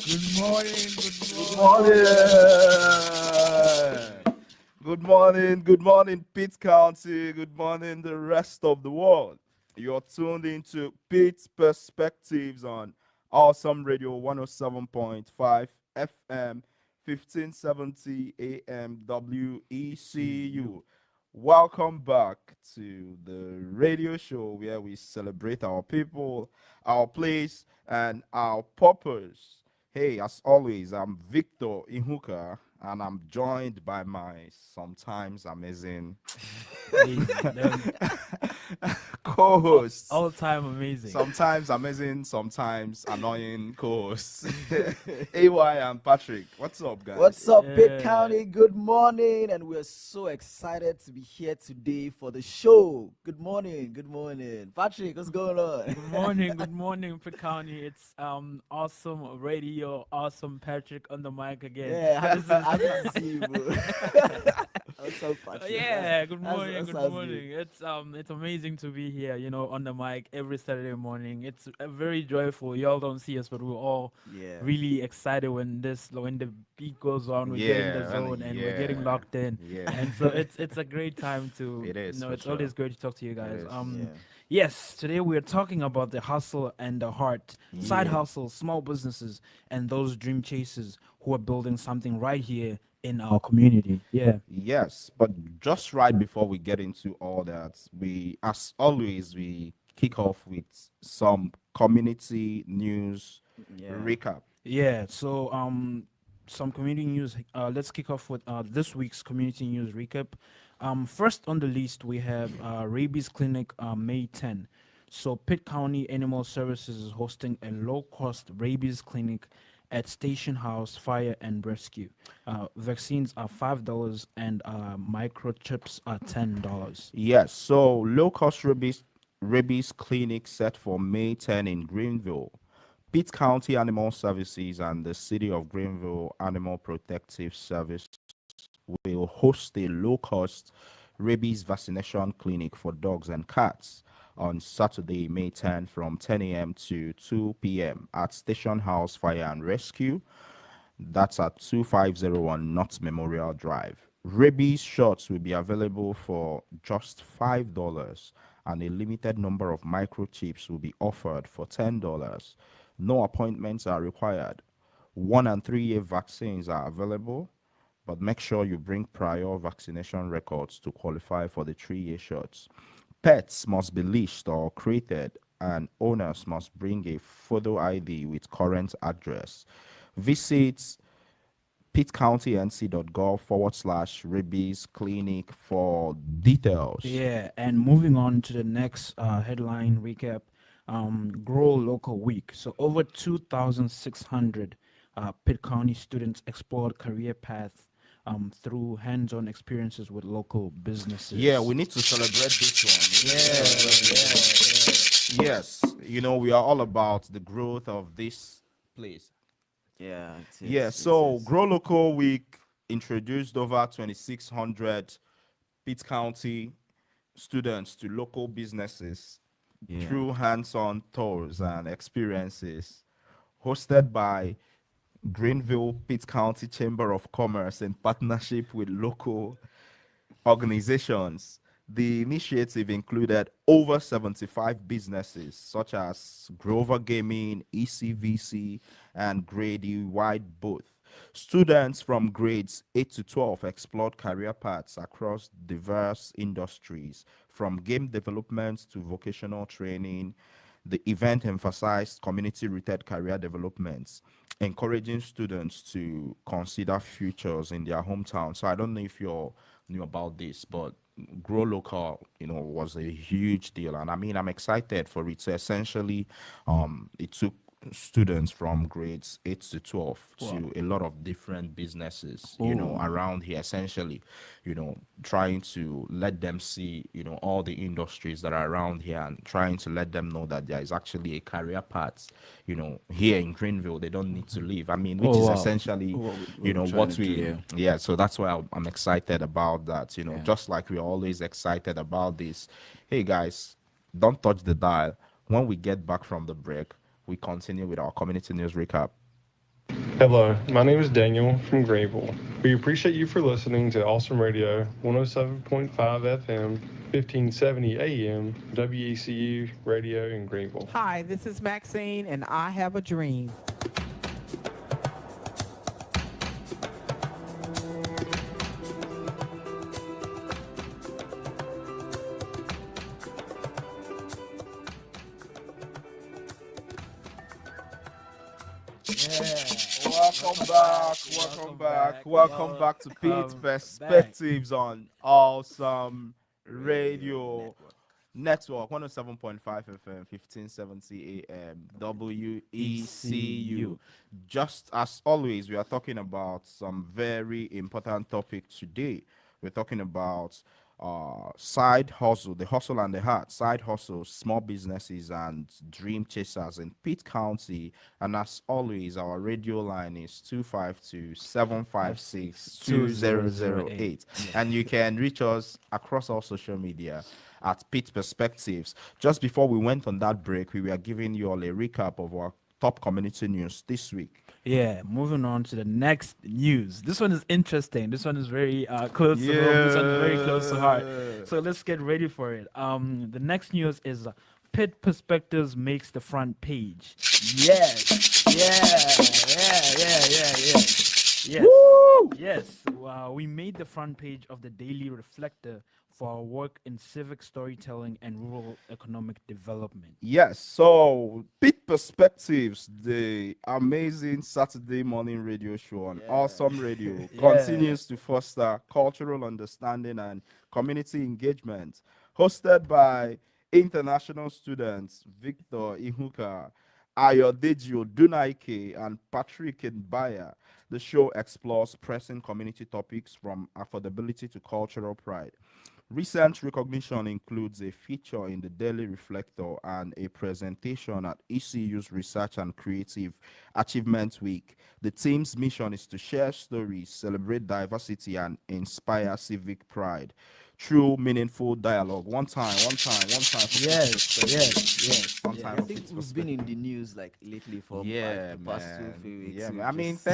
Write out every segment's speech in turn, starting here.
Good morning, Good good morning. morning. Good morning, Pitt County. Good morning, the rest of the world. You're tuned into Pitt's Perspectives on Awesome Radio 107.5 FM, 1570 AM WECU. Welcome back to the radio show where we celebrate our people, our place, and our purpose. Hey, as always, I'm Victor Ihuka, and I'm joined by my sometimes amazing Amazing. co-hosts. All time amazing. Sometimes amazing, sometimes annoying co-hosts. AY and Patrick. What's up, What's guys? up, Pitt Yeah. County? Good morning, and we're so excited to be here today for the show. Good morning, good morning, Patrick. What's going on? Good morning, Pitt County. It's awesome radio, awesome Patrick on the mic again. Yeah, happy, This is happy to see you, bro. What's up, Patrick? yeah, That good sounds good. morning. It's amazing to be here, on the mic every Saturday morning. It's very joyful. Y'all don't see us, but we're all Yeah, really excited when the beat goes on, we get in the Yeah, zone and we're getting yeah, locked in. yeah. And so it's a great time to It is for it's sure. always great to talk to you It guys. is. yeah, Yes, today we're talking about the hustle and the heart, side yeah, hustles, small businesses, and those dream chasers who are building something right here in our community. Yeah. Yes, but just right before we get into all that, as always, we kick off with some community news yeah. recap. Yeah, so some community news. Let's kick off with this week's community news recap. First on the list we have rabies clinic May 10. So Pitt County Animal Services is hosting a low-cost rabies clinic at Station House Fire and Rescue. Vaccines are $5 and microchips are $10. Yes, so low cost rabies clinic set for May 10 in Greenville. Pitt County Animal Services and the City of Greenville Animal Protective Service will host a low cost rabies vaccination clinic for dogs and cats on Saturday, May 10 from 10 a.m. to 2 p.m. at Station House Fire and Rescue. That's at 2501 North Memorial Drive. Rabies shots will be available for just $5, and a limited number of microchips will be offered for $10. No appointments are required. 1 and 3 year vaccines are available, but make sure you bring prior vaccination records to qualify for the 3 year shots. Pets must be leashed or created, and owners must bring a photo ID with current address. Visit pittcountync.gov/rabies clinic for details. Yeah, and moving on to the next headline recap, Grow Local Week. So over 2,600 Pitt County students explored career paths through hands-on experiences with local Yeah, we businesses. need to celebrate this one. We need to Yeah, celebrate this one. Yes, we are all about the growth of this place. Yeah, Yeah, it so is. Grow Local Week introduced over 2,600 Pitt County students to local businesses Yeah, through hands-on tours and experiences hosted by Greenville Pitt County Chamber of Commerce in partnership with local organizations. The initiative included over 75 businesses such as Grover Gaming, ECVC, and Grady White Booth. Students from grades 8 to 12 explored career paths across diverse industries, from game development to vocational training. The event emphasized community rooted career developments, encouraging students to consider futures in their hometown. So I don't know if you knew about this, but Grow Local, was a huge deal. And I mean, I'm excited for it. So essentially, it took students from grades 8 to 12 wow. to a lot of different businesses, Oh, around here, essentially, trying to let them see, all the industries that are around here and trying to let them know that there is actually a career path, here in Greenville. They don't need to leave. I mean, which oh is wow. essentially, what we're trying what to do, we, yeah, yeah, so that's why I'm excited about that, yeah. just like we're always excited about this. Hey, guys, don't touch the dial. When we get back from the break, we continue with our community news recap. Hello, my name is Daniel from Greenville. We appreciate you for listening to Awesome Radio 107.5 FM, 1570 AM, WECU Radio in Greenville. Hi, this is Maxine, and I have a dream. Yeah. Welcome back, welcome back to Pitt Back. Perspectives on Awesome Radio Network. Network 107.5 FM, 1570 AM, WECU. Just as always, we are talking about some very important topic today. We're talking about side hustle, the hustle and the heart, side hustles, small businesses, and dream chasers in Pitt County. And as always, our radio line is 252-756-2008. And you can reach us across all social media at Pitt Perspectives. Just before we went on that break, we were giving you all a recap of our top community news this week. Yeah, moving on to the next news. This one is interesting. This one is very close to home. This one is very close to heart. So let's get ready for it. The next news is Pitt Perspectives makes the front page. Yes. Yes. Woo! Yes. We made the front page of the Daily Reflector for our work in civic storytelling and rural economic development. Yes, so Pitt Perspectives, the amazing Saturday morning radio show on Awesome Radio, continues to foster cultural understanding and community engagement. Hosted by international students Victor Ihuka, Ayodeji Odunaike, and Patrick Mbaya. The show explores pressing community topics from affordability to cultural pride. Recent recognition includes a feature in the Daily Reflector and a presentation at ECU's Research and Creative Achievement Week. The team's mission is to share stories, celebrate diversity, and inspire civic pride through meaningful dialogue. One time. Yes. One Yeah, time. I think we've been in the news like lately for Yeah, the past man. 2 3 weeks. Yeah, We man. I mean, just-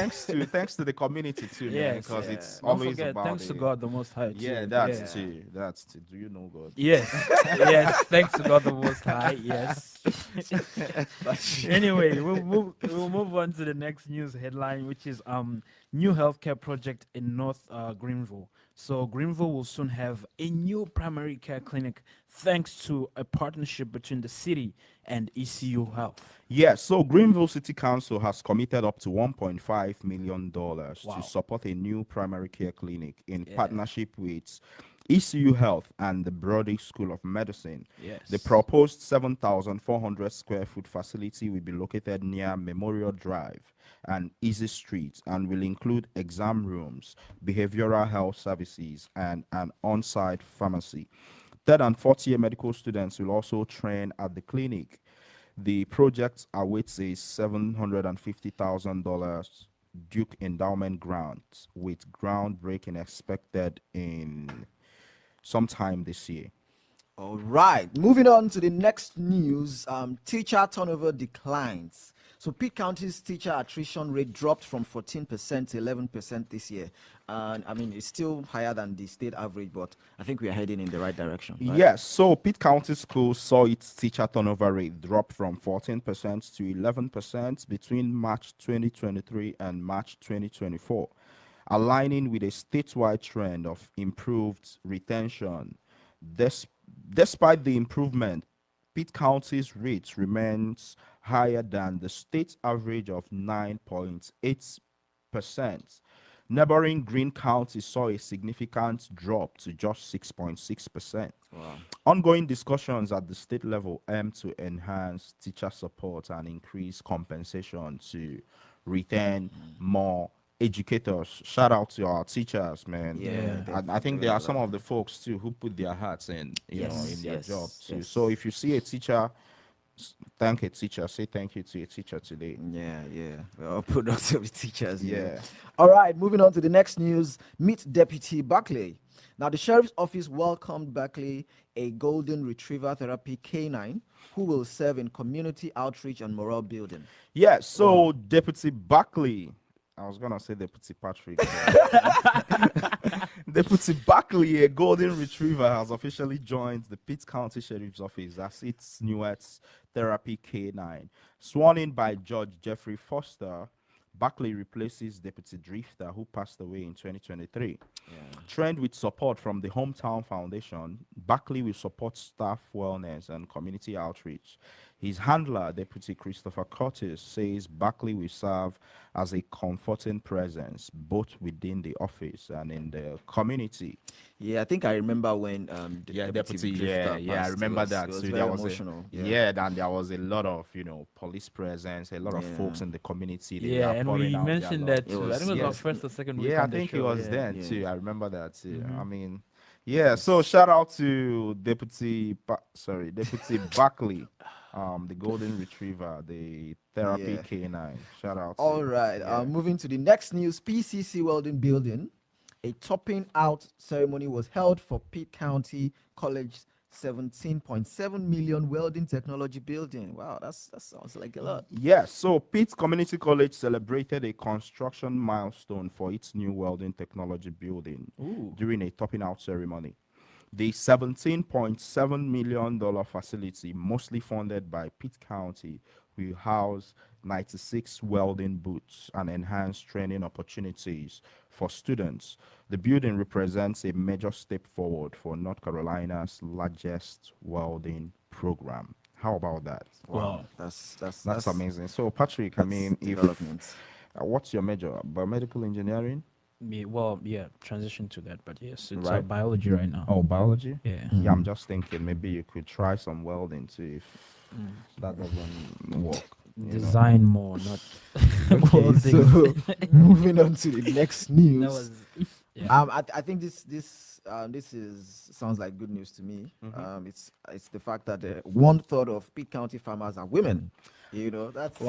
thanks to the community too, man, Yes, because yeah. it's Don't always forget, about thanks to it. God the Most High. Yeah, too. that's too. That's too. Do you know God? Yes, yes. Thanks to God the Most High. Yes. Anyway, we'll move on to the next news headline, which is new healthcare project in North Greenville. So Greenville will soon have a new primary care clinic thanks to a partnership between the city and ECU Health. Yes, so Greenville City Council has committed up to $1.5 million Wow. to support a new primary care clinic in Yeah. partnership with ECU Health and the Brody School of Medicine. Yes. The proposed 7,400 square foot facility will be located near Memorial Drive and Easy Street and will include exam rooms, behavioral health services, and an on-site pharmacy. Third and fourth year medical students will also train at the clinic. The project awaits a $750,000 Duke Endowment grant, with groundbreaking expected in sometime this year. All right. Moving on to the next news. Teacher turnover declines. So Pitt County's teacher attrition rate dropped from 14% to 11% this year. And I mean, it's still higher than the state average, but I think we are heading in the right direction. Right? Yes, so Pitt County Schools saw its teacher turnover rate drop from 14% to 11% between March 2023 and March 2024, aligning with a statewide trend of improved retention. Despite the improvement, Pitt County's rate remains higher than the state average of 9.8%. Neighboring Greene County saw a significant drop to just 6.6%. Wow. Ongoing discussions at the state level aim to enhance teacher support and increase compensation to retain more educators. Shout out to our teachers, man. Yeah, I think there are some of the folks too who put their hearts in, you know, in their job too. yes. So if you see a teacher, thank a teacher. Say thank you to a teacher today. Yeah. We're all productive teachers. Yeah. All right, moving on to the next news. Meet Deputy Buckley. Now, the sheriff's office welcomed Buckley, a golden retriever therapy canine, who will serve in community outreach and morale building. Yeah, so Deputy Buckley I was gonna say Deputy Patrick. Deputy Buckley, a golden retriever, has officially joined the Pitt County Sheriff's Office as its newest therapy K9. Sworn in by Judge Jeffrey Foster, Buckley replaces Deputy Drifter, who passed away in 2023. Trained with support from the Hometown Foundation, Buckley will support staff wellness and community outreach. His handler, Deputy Christopher Curtis, says Buckley will serve as a comforting presence both within the office and in the community. Yeah, I think I remember when the deputy Drifter I passed. remember that. It was So very there was emotional. and there was a lot of police presence, a lot of folks Yeah. in the community. They Yeah, were and pouring we out their mentioned love. that too. I was- think it was our yes. first or second week Yeah, I on the think he show. was Yeah. then Yeah. too. I remember that too. I mean, yeah. So shout out to Deputy Buckley, the golden retriever, the therapy Yeah. K9. Shout out. To, All right. yeah. Moving to the next news. PCC Welding Building. A topping out ceremony was held for Pitt County College 17.7 million welding technology building. Wow, that sounds like a lot. Yes, so Pitt Community College celebrated a construction milestone for its new welding technology building during a topping out ceremony. The $17.7 million facility, mostly funded by Pitt County, will house 96 welding booths and enhance training opportunities for students. The building represents a major step forward for North Carolina's largest welding program. How about that? Wow. That's amazing. So, Patrick, I mean, development. what's your major? Biomedical engineering? Yeah, transition to that, but yes, it's Right. biology right now. Oh, biology? Yeah. Yeah, I'm just thinking maybe you could try some welding too if that doesn't work. you know. Design more, not Okay, welding. so moving on to the next news. That was yeah. I think this is sounds like good news to me. It's the fact that 1/3 of Pitt County farmers are women. You know, that's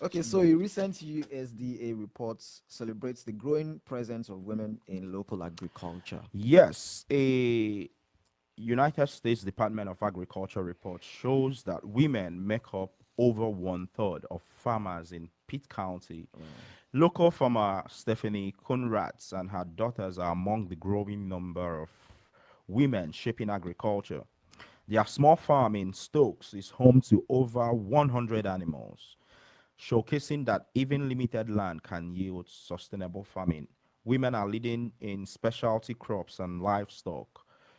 Okay, so a recent USDA report celebrates the growing presence of women in local agriculture. Yes, a United States Department of Agriculture report shows that women make up over 1/3 of farmers in Pitt County. Local farmer Stephanie Conrads and her daughters are among the growing number of women shaping agriculture. Their small farm in Stokes is home to over 100 animals, showcasing that even limited land can yield sustainable farming. Women are leading in specialty crops and livestock,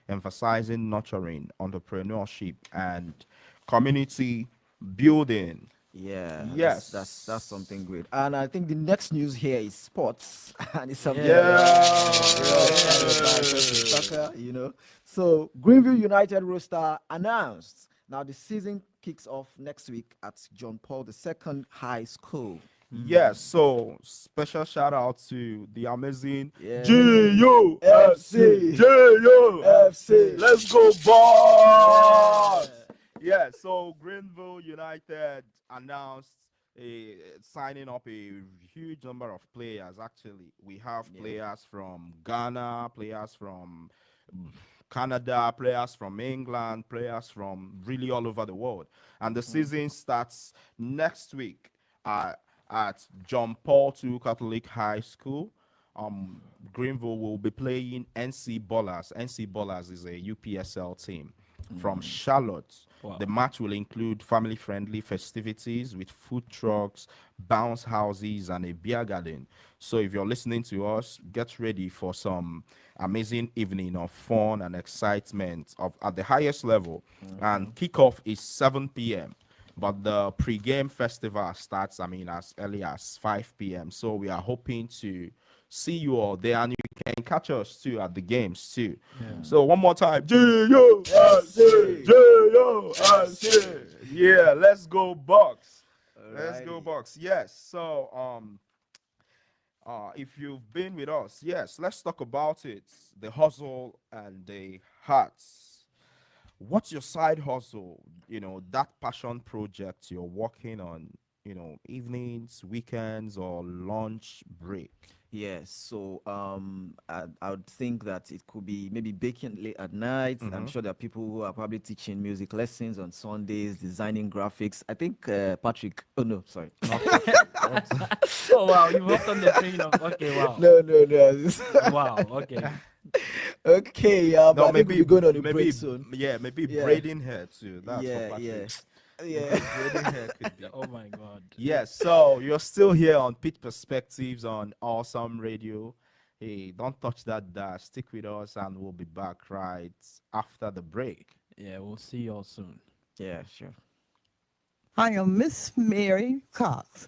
emphasizing nurturing, entrepreneurship, and community building. Yeah, Yes. that's something great. And I think the next news here is sports, and it's something soccer, you know. So Greenville United roster announced. Now the season kicks off next week at John Paul II High School. Yes, so special shout out to the amazing Yeah. G-U-F-C. FC. Let's go, boys! Yeah, so Greenville United announced signing up a huge number of players. Actually, we have players from Ghana, players from Canada, players from England, players from really all over the world. And the season starts next week at John Paul II Catholic High School. Greenville will be playing NC Ballers. NC Ballers is a UPSL team from Charlotte. Wow. The match will include family-friendly festivities with food trucks, bounce houses, and a beer garden. So if you're listening to us, get ready for some amazing evening of fun and excitement at the highest level. And kickoff is 7 p.m. But the pre-game festival starts, as early as 5 p.m. So we are hoping to see you all there, and you can catch us too at the games too. So one more time, G-U-S-C, G-U-S-C. Yeah, let's go Bucks. Let's go Bucks. Yes. So if you've been with us, yes, let's talk about it. The hustle and the hearts. What's your side hustle? That passion project you're working on, evenings, weekends, or lunch break. Yes, so I would think that it could be maybe baking late at night. I'm Mm-hmm. sure there are people who are probably teaching music lessons on Sundays, designing graphics. I think Patrick. Oh no, sorry. Not Patrick. What? Oh wow, you hopped on the train of okay, wow, No, no, no. wow, okay, Okay, but No, I think we'll be going on a break soon. maybe Yeah, braiding hair too. That's for yeah, yeah, Patrick. yeah. Maybe braiding hair could be. oh my god, Yes, so you're still here on Pit Perspectives on Awesome Radio. Hey, don't touch that dash. Stick with us, and we'll be back right after the break. yeah, we'll see y'all soon. Yeah, sure. I am Miss Mary Cox.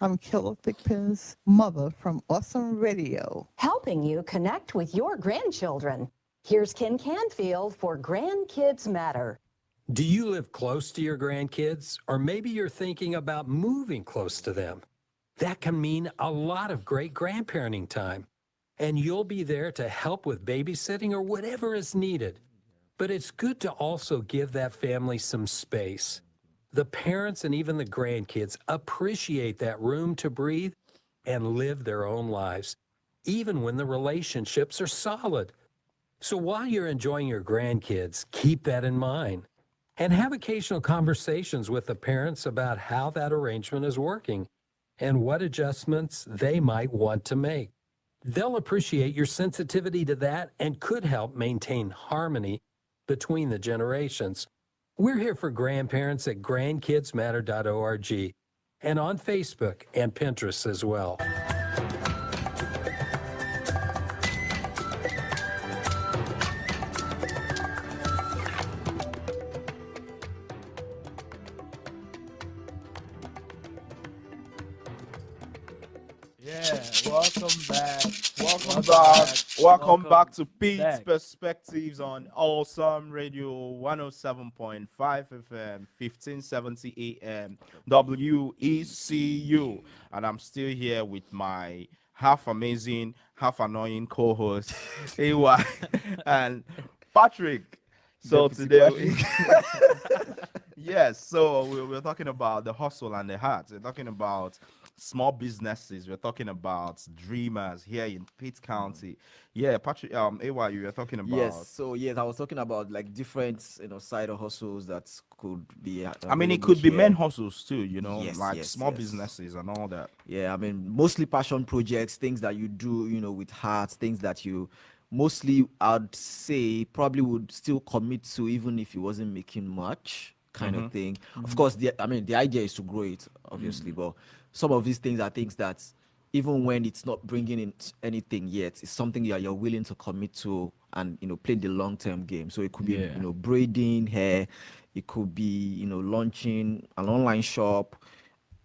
I'm Killer Thigpen's mother from Awesome Radio. Helping you connect with your grandchildren. Here's Ken Canfield for Grandkids Matter. Do you live close to your grandkids? Or maybe you're thinking about moving close to them. That can mean a lot of great grandparenting time. And you'll be there to help with babysitting or whatever is needed. But it's good to also give that family some space. The parents and even the grandkids appreciate that room to breathe and live their own lives, even when the relationships are solid. So while you're enjoying your grandkids, keep that in mind. And have occasional conversations with the parents about how that arrangement is working and what adjustments they might want to make. They'll appreciate your sensitivity to that and could help maintain harmony between the generations. We're here for grandparents at grandkidsmatter.org and on Facebook and Pinterest as well. Yeah, welcome back. Welcome back. Welcome back to Pete's back. Perspectives on Awesome Radio 107.5 FM, 1570 AM, WECU. And I'm still here with my half amazing, half annoying co host, AY, and Patrick. So Deputy today, yes, so we're talking about the hustle and the heart. We're talking about small businesses. We're talking about dreamers here in Pitt County. Yeah, Patrick, AY, you were talking about. Yes, so yes, I was talking about like different, side hustles that could be. I mean, it available could be here. main hustles too, Yes, like yes, small yes. businesses and all that. Yeah, I mean, mostly passion projects, things that you do, with heart, things that you mostly, I'd say, probably would still commit to even if you wasn't making much kind of thing. Of course, the idea is to grow it, obviously, but some of these things are things that even when it's not bringing in anything yet, it's something you're willing to commit to and, play the long-term game. So it could be, Yeah. braiding hair, it could be, launching an online shop,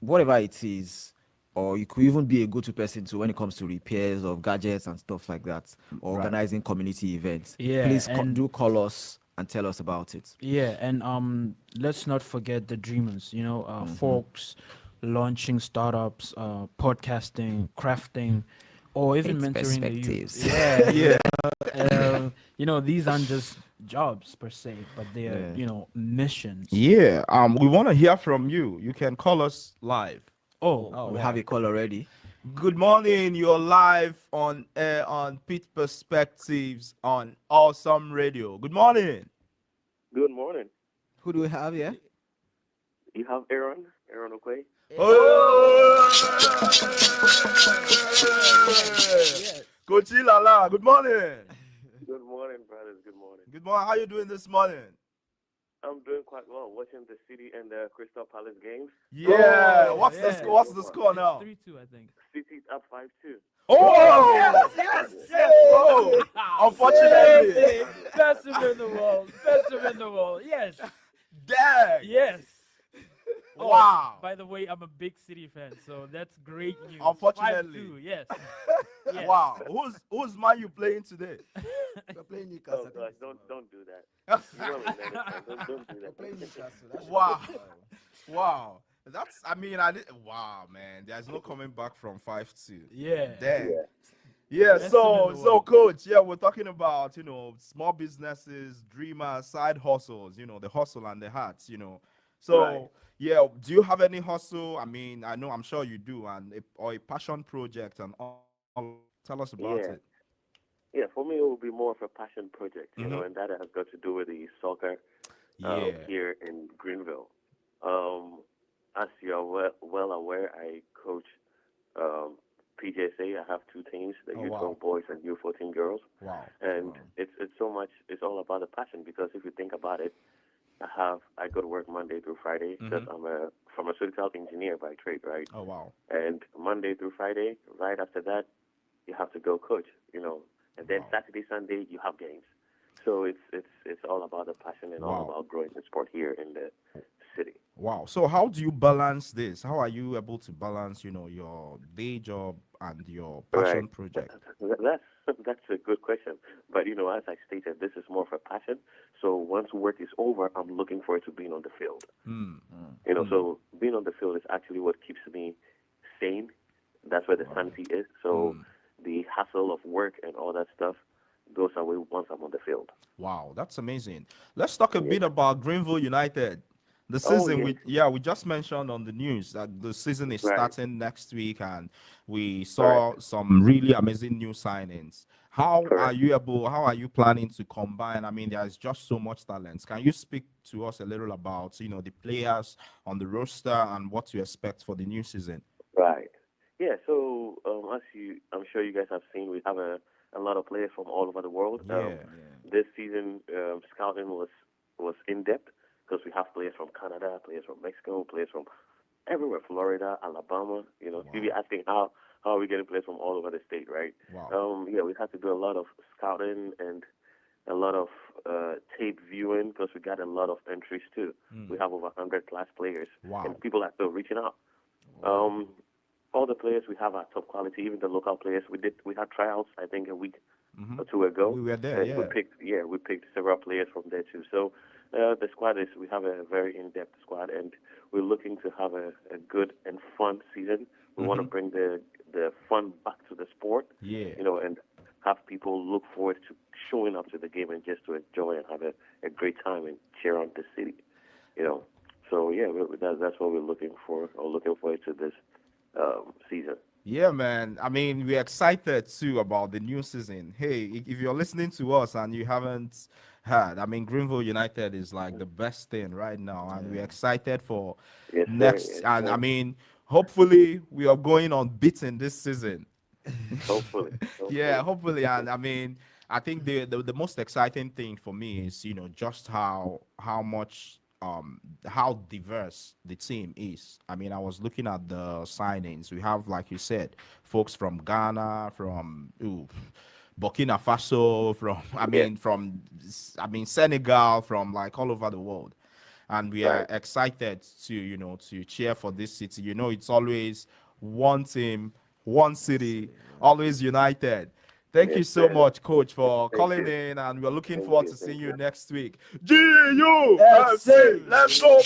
whatever it is, or you could even be a go-to person to when it comes to repairs of gadgets and stuff like that, or organizing community events. Yeah, Please and- do call us and tell us about it. Yeah, and let's not forget the dreamers. Folks launching startups, podcasting, crafting, or even It's mentoring the youth. perspectives. Yeah, Yeah. these aren't just jobs per se, but they're Yeah. missions. Yeah. We want to hear from you. You can call us live. Oh, We have a call already. Good morning. You're live on air on Pit Perspectives on Awesome Radio. Good morning. Good morning. Who do we have here? You have Aaron Okwe. Coach Ilala, good morning. Good morning, brothers. Good morning. Good morning. How you doing this morning? I'm doing quite well. Watching the City and the Crystal Palace games. Yeah. What's yeah. the score? What's the score now? 3-2, I think. City's up 5-2. Oh, yes. Oh, unfortunately, Best of in the world. Best of in the world. Yes. dang. Yes. Oh, Wow. By the way, I'm a big City fan, so that's great news. Unfortunately. 5-2, yes. Yes. Wow. Who's man you playing today? We're playing Oh Newcastle. gosh, don't do that. You're a United fan. Don't do that. Wow. Wow. That's. I mean, I did. Wow, man. There's no coming back from 5-2. Yeah. Dang. Yeah, Best so in the world. coach, yeah, we're talking about, small businesses, dreamers, side hustles, the hustle and the hearts, So Right. yeah, do you have any hustle? I mean, I'm sure you do, and or a passion project and all Tell us about Yeah, it. yeah. For me, it will be more of a passion project, Mm-hmm. and that has got to do with the soccer Yeah. here in Greenville. Um, as you are well aware, I coach um, PJSA. I have two teams, the Oh U12 wow. boys and U14 girls, Wow. and it's so much. It's all about the passion because if you think about it, I go to work Monday through Friday because Mm-hmm. I'm a pharmaceutical engineer by trade, right? Oh wow. And Monday through Friday, right after that, you have to go coach, and then Wow. Saturday, Sunday, you have games. So it's all about the passion and all Wow. about growing the sport here in the city. Wow. So how do you balance this? How are you able to balance, your day job and your Right. passion project? That's a good question. But as I stated, this is more of a passion. So once work is over, I'm looking forward to being on the field. Mm. So being on the field is actually what keeps me sane. That's where the sanity is. So Mm. the hassle of work and all that stuff goes away once I'm on the field. Wow, that's amazing. Let's talk a Yeah. bit about Greenville United. The Oh season yes. we just mentioned on the news that the season is Right. starting next week and we Correct. saw some really amazing new signings. Correct. How are you planning to combine? I mean, there's just so much talent. Can you speak to us a little about, the players on the roster and what you expect for the new season? Right. Yeah. So I'm sure you guys have seen, we have a lot of players from all over the world. Yeah. This season, scouting was in depth because we have players from Canada, players from Mexico, players from everywhere, Florida, Alabama. You'll be asking how are we getting players from all over the state, right? Wow. Yeah, we had to do a lot of scouting and a lot of tape viewing because we got a lot of entries too. We have over 100 plus players, Wow. and people are still reaching out. Um, all the players we have are top quality. Even the local players, we had tryouts I think a week or two ago, We were there, and yeah. we picked several players from there too. So the squad we have a very in-depth squad, and we're looking to have a good and fun season. We want to bring the fun back to the sport, Yeah. and have people look forward to showing up to the game and just to enjoy and have a great time and cheer on the city, So yeah, that's what we're looking for, or looking forward to this season. Yeah, man. I mean, we're excited too about the new season. Hey, if you're listening to us and you haven't heard, I mean, Greenville United is like the best thing right now, and we're excited for Yes, sir. next. Yes, And I sir. mean, hopefully, we are going unbeaten this season. Hopefully, Yeah, hopefully. hopefully. And I mean, I think the most exciting thing for me is just how much how diverse the team is. I mean, I was looking at the signings. We have, like you said, folks from Ghana, from Burkina Faso, from Yes, Senegal, from like all over the world. And we are right. excited to to cheer for this city. It's always one team, one city, always united. Thank Yes, you so sir. much, Coach, for Thank calling you. in, and we're looking Thank forward you. to seeing Thank you you. next week. GUFC, let's go,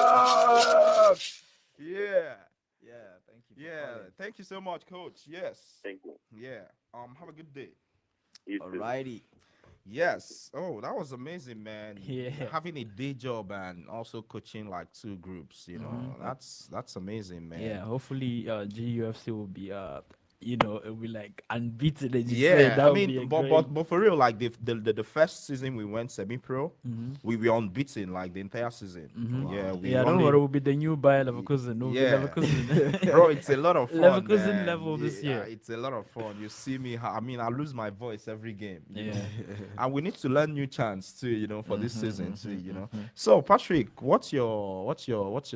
Bucks! Yeah, Yeah, thank you for yeah. calling. Thank you so much, Coach. Yes, Thank you. yeah. Have a good day. You too. Alrighty. Yes. Oh, that was amazing, man. Yeah. Having a day job and also coaching like two groups, that's amazing, man. Yeah, hopefully GUFC will be it'll be like unbeaten as you said. Yeah, That I would be mean, a but great. for real, like the first season we went semi-pro, we were unbeaten like the entire season. Yeah, we Yeah, don't worry, only we'll be the new Bayer Leverkusen. We'll be yeah, Leverkusen. bro, it's a lot of fun, Leverkusen man. level this Yeah, year. it's a lot of fun. You see me, I mean, I lose my voice every game, Yeah. and we need to learn new chants too, for this season too. So, Patrick, what's your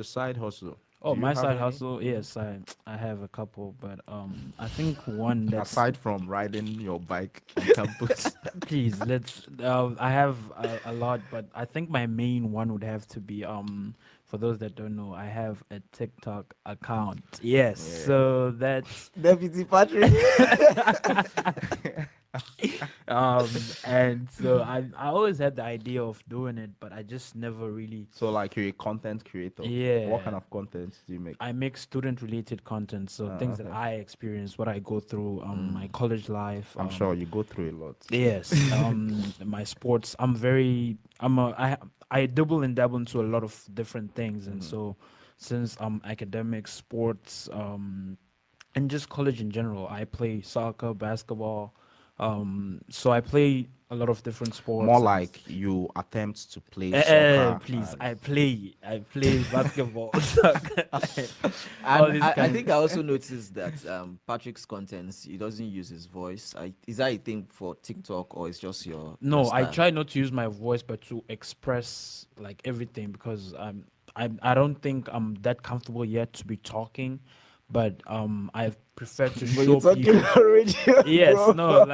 side hustle? Oh, Do you my have side any? hustle, yes, I have a couple, but I think one that's Aside from riding your bike on campus. please let's I have a lot, but I think my main one would have to be for those that don't know, I have a TikTok account. Yes, so that's Deputy Patrick. and so I always had the idea of doing it, but I just never really. So, like, you're a content creator. What kind Yeah. of content do you make? I make student related content, so things that Okay. I experience, what I go through, my college life. I'm sure you go through a lot. Yes, my sports. I double and dabble into a lot of different things, and so since academics, sports, and just college in general. I play soccer, basketball. So I play a lot of different More sports. like you attempt to play soccer. Please, And I play basketball, soccer, all And these I kind think of. I also noticed that Patrick's contents, he doesn't use his voice. Is that a thing for TikTok, or it's just your No, I style? try not to use my voice, but to express like everything because I don't think I'm that comfortable yet to be talking, but I prefer to But you're show talking people. already, Yes, bro. no,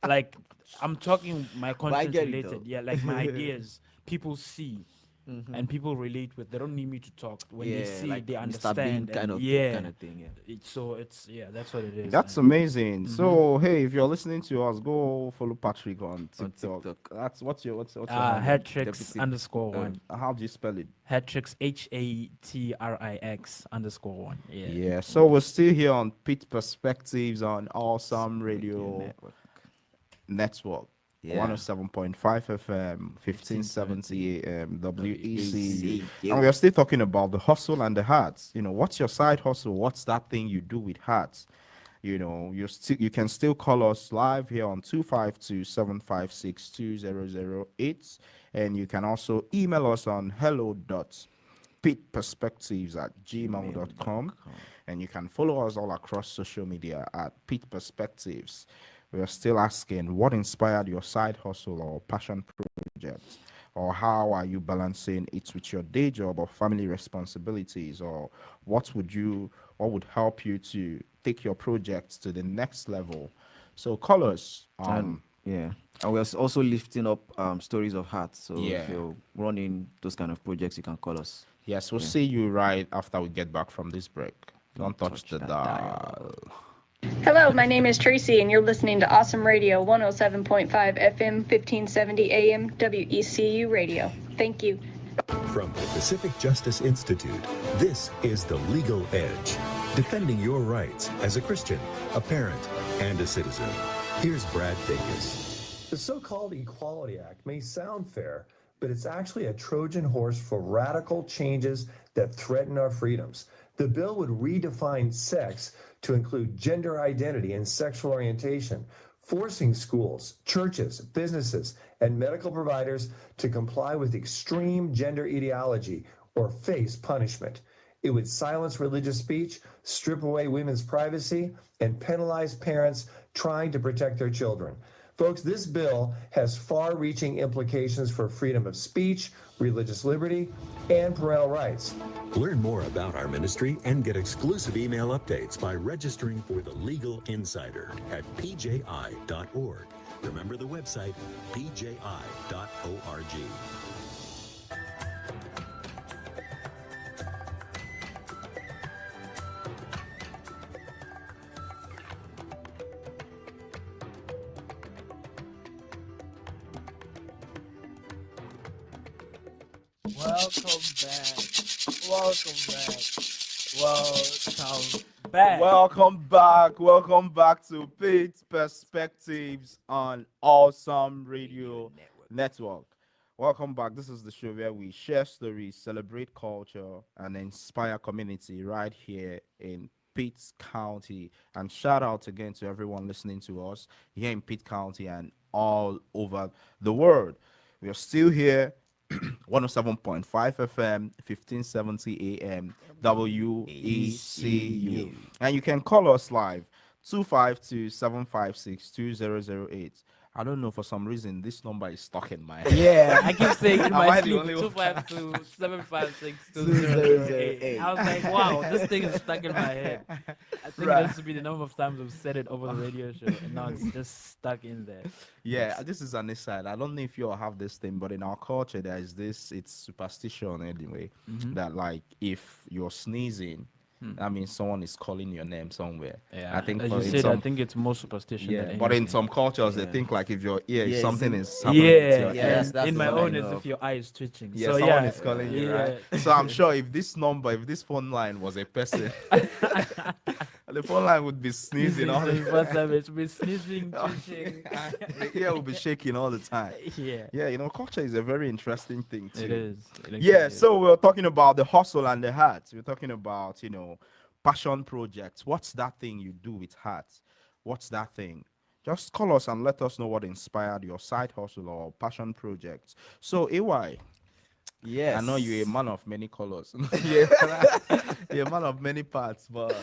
like I'm talking my But I content get it though. related. Yeah, like my ideas people see and people relate with. They don't need me to talk. When they Yeah, see it, like they Mr. Bean understand, and kind yeah, of thing. Yeah. it's yeah, that's what it is. that's And amazing. So hey, if you're listening to us, go follow Patrick on On TikTok. TikTok. That's what's your handle? Hatrix Deputy. _1. How do you spell it? Hatrix Hatrix_1. Yeah. Yeah, so we're still here on Pit Perspectives on Awesome Radio Radio Network. Network. Yeah. 107.5 FM, 1570 AM, WECU. WECU. And we are still talking about the hustle and the hearts. What's your side hustle? What's that thing you do with hearts? You can still call us live here on 252-756-2008. And you can also email us on hello.pitperspectives@gmail.com. And you can follow us all across social media at Pit Perspectives. We are still asking what inspired your side hustle or passion project, or how are you balancing it with your day job or family responsibilities, or what would help you to take your projects to the next level. So call us. And yeah. And we're also lifting up stories of heart. So Yeah. if you're running those kind of projects, you can call us. Yes, we'll Yeah. see you right after we get back from this break. Don't touch the that dial. Hello, my name is Tracy, and you're listening to Awesome Radio 107.5 FM, 1570 AM, WECU Radio. Thank you. From the Pacific Justice Institute, this is The Legal Edge, defending your rights as a Christian, a parent, and a citizen. Here's Brad Dacus. The so-called Equality Act may sound fair, but it's actually a Trojan horse for radical changes that threaten our freedoms. The bill would redefine sex to include gender identity and sexual orientation, forcing schools, churches, businesses, and medical providers to comply with extreme gender ideology or face punishment. It would silence religious speech, strip away women's privacy, and penalize parents trying to protect their children. Folks, this bill has far-reaching implications for freedom of speech, religious liberty, and parental rights. Learn more about our ministry and get exclusive email updates by registering for the Legal Insider at pji.org. Remember the website, pji.org. Welcome back. Welcome back. Welcome back. Welcome back to Pit Perspectives on Awesome Radio Network. Welcome back. This is the show where we share stories, celebrate culture, and inspire community right here in Pitt County. And shout out again to everyone listening to us here in Pitt County and all over the world. We are still here 107.5 FM, 1570 AM, WECU. And you can call us live 252-756-2008. I don't know, for some reason this number is stuck in my head. Yeah, I keep saying in Am my I the sleep only one? 252-756-2008. I was like, wow, this thing is stuck in my head. I think Right. this would be the number of times we've said it over the radio show, and now it's just stuck in there. Yeah, this is an aside. I don't know if you all have this thing, but in our culture there is this, it's superstition anyway, that like if you're sneezing, that means someone is calling your name somewhere. Yeah, I think as for you in said, I some, think it's more superstition. yeah, than but in anything. some cultures they Yeah. think like if your ear, Yeah, if something it's- is happening to Yeah, your Yeah, ear, and that's in the my one I own is know if of. your eye is twitching. yeah, So someone yeah, is calling you, yeah. right? So I'm sure if this phone line was a person, the phone line would be sneezing all the First time it's been sneezing, twitching. the ear will be shaking all the time. Yeah, Yeah, culture is a very interesting thing too. it is. It Yeah, actually is. so we're talking about the hustle and the heart. We're talking about, passion projects. What's that thing you do with heart? What's that thing? Just call us and let us know what inspired your side hustle or passion projects. So, AY, Yes. I know you're a man of many colors. Yeah, you're a man of many parts, but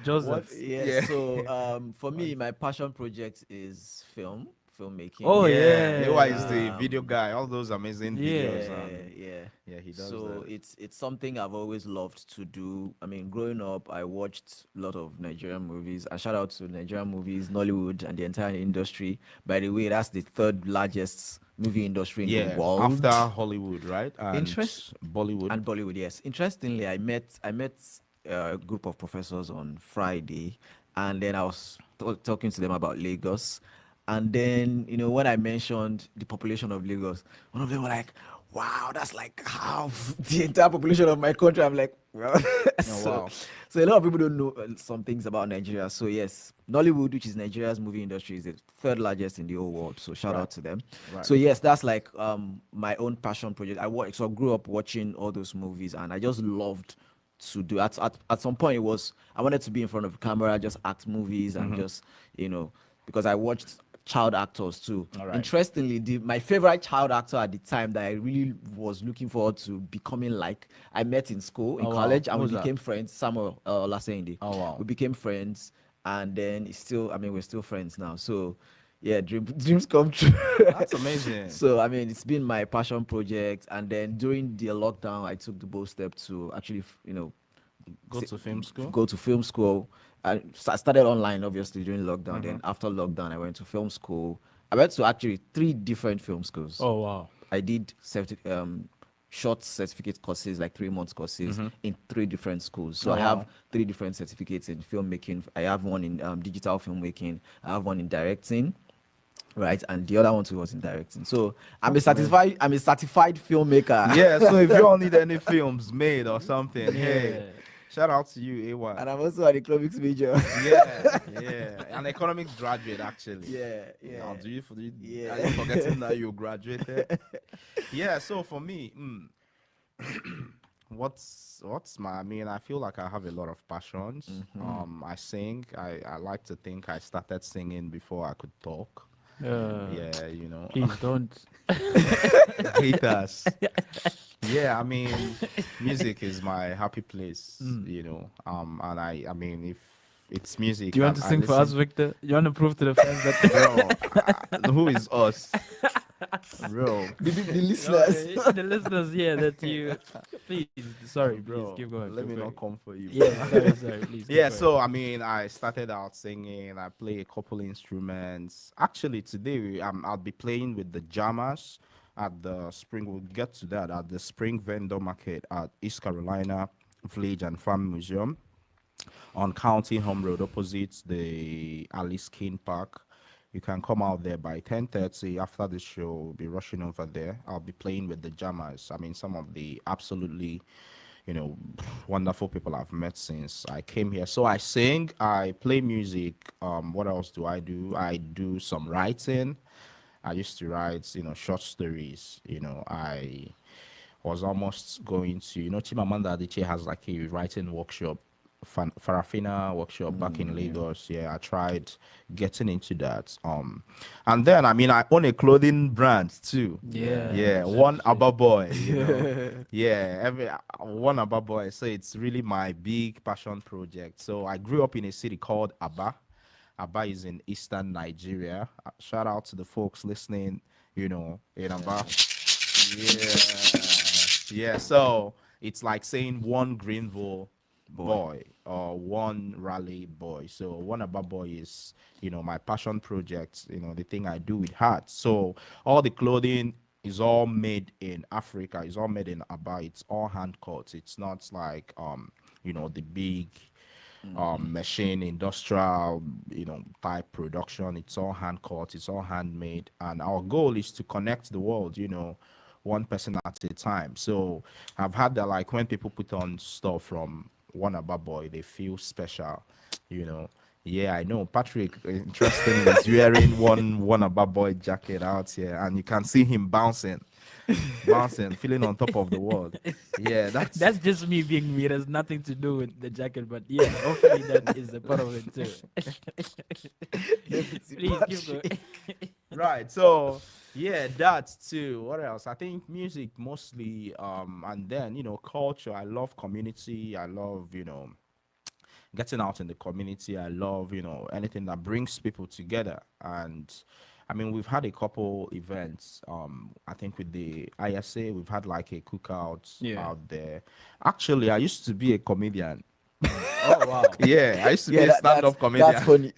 Joseph. Yes. So for me, my passion project is filmmaking. Oh, yeah, yeah. AY is the video guy. All those amazing Yeah. videos, Yeah, and yeah. he does So that. it's something I've always loved to do. I mean, growing up, I watched a lot of Nigerian movies. And shout out to Nigerian movies, Nollywood, and the entire industry. By the way, that's the third largest movie industry in the Yeah, world. after Hollywood, right? And Interest Bollywood. and Bollywood, yes. Interestingly, I met a group of professors on Friday, and then I was talking to them about Lagos. And then, when I mentioned the population of Lagos, one of them were like, "Wow, that's like half the entire population of my country." I'm like, "Well," Wow. so a lot of people don't know some things about Nigeria. So yes, Nollywood, which is Nigeria's movie industry, is the third largest in the whole world. So shout out to them. Right. So yes, that's like my own passion project. I grew up watching all those movies, and I just loved to do. At some point, I wanted to be in front of the camera, just act movies, and just because I watched child actors too. All right. Interestingly, my favorite child actor at the time that I really was looking forward to becoming like, I met in school, in Oh, wow. college, and we Who's that? became friends. Samuel Olasende. Oh, wow. We became friends, and then we're still friends now. So yeah, dreams come true. That's amazing. So I mean, it's been my passion project, and then during the lockdown, I took the bold step to actually, Go to film school. Go to film school. I started online, obviously, during lockdown. Then after lockdown, I went to film school. I went to actually 3 different film schools. Oh, wow. I did short certificate courses, like 3 months courses in 3 different schools. So Oh, I wow. have 3 different certificates in filmmaking. I have one in digital filmmaking. I have one in directing. Right, and the other one too was in directing. So I'm a certified filmmaker. Yeah, so if you all need any films made or something, hey, shout out to you, AY. And I'm also an economics major. Yeah, an economics graduate actually. Yeah. Now, are you Yeah. forgetting that you graduated? Yeah, so for me, what's I mean, I feel like I have a lot of passions. I sing. I like to think I started singing before I could talk. Yeah, Please don't. haters. Yeah, I mean, music is my happy place, and I mean, if it's music. Do you want to sing for us, Victor? You want to prove to the fans that Bro, who is us? Bro, The listeners. the listeners, yeah, that you. Please, sorry, bro, please keep going. let me keep not going. come for you. Yeah, sorry, please. keep Yeah, going. so I mean, I started out singing. I play a couple instruments. Actually, today I'll be playing with the jammers at the spring. We'll get to that at the spring vendor market at East Carolina Village and Farm Museum on County Home Road opposite the Alice King Park. You can come out there by 10:30 after the show. We'll be rushing over there. I'll be playing with the jammers. I mean, some of the absolutely, wonderful people I've met since I came here. So I sing, I play music. What else do? I do some writing. I used to write, short stories. I was almost going to, Chimamanda Adichie has like a writing workshop, Farafina workshop back in Lagos. Yeah, I tried getting into that. And then I mean I own a clothing brand too. Yeah, one Abba boy. Yeah, one Abba boy. So it's really my big passion project. So I grew up in a city called Aba. Aba is in eastern Nigeria. Shout out to the folks listening. In Aba. Yeah. So it's like saying one Greenville boy or one Raleigh boy. So one Aba boy is, my passion project, the thing I do with heart. So all the clothing is all made in Africa. It's all made in Aba. It's all hand cut. It's not like the big machine industrial type production. It's all hand cut. It's all handmade. And our goal is to connect the world, one person at a time. So I've had that, like when people put on stuff from one Aba boy, they feel special, Yeah, I know. Patrick, interestingly, is wearing one Aba boy jacket out here, and you can see him bouncing. bouncing, feeling on top of the world. Yeah, That's just me being me. It has nothing to do with the jacket, but yeah, hopefully that is a part of it too. Please keep going. right. So yeah, that's too. What else? I think music mostly, and then culture. I love community. I love getting out in the community. I love anything that brings people together. And I mean, we've had a couple events. I think with the ISA, we've had like a cookout out there. Actually, I used to be a comedian. Oh wow. Yeah, I used to be a stand-up comedian. That's funny.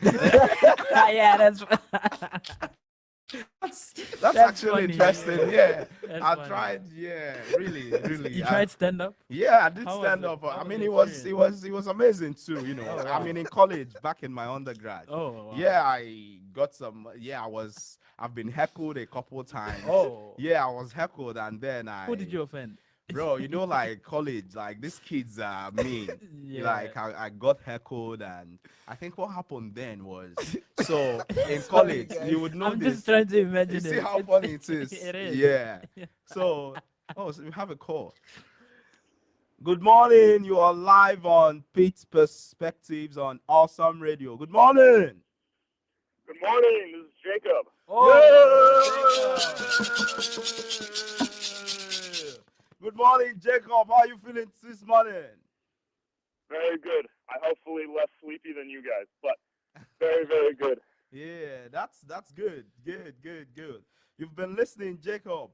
Yeah, that's That's actually funny. interesting. Yeah, That's I funny. tried. Yeah, really. You tried stand up? Yeah, I did How was stand it? up. How I was mean, the it was experience? amazing too. Oh, I wow. mean, in college, back in my undergrad. Oh wow. Yeah, I got some. Yeah, I've been heckled a couple times. Oh. Yeah, I was heckled, and then Who did you offend? bro, like college, like these kids are mean. Yeah. Like I got heckled, and I think what happened then was so in college you would know I'm this. just trying to imagine You see it. how It's- funny it is. It is. Yeah. So we have a call. Good morning. You are live on Pitt Perspectives on Awesome Radio. Good morning. Good morning. This is Jacob. Good morning, Jacob. How are you feeling this morning? Very good. I hopefully less sleepy than you guys, but very, very good. Yeah, that's good. Good. You've been listening, Jacob.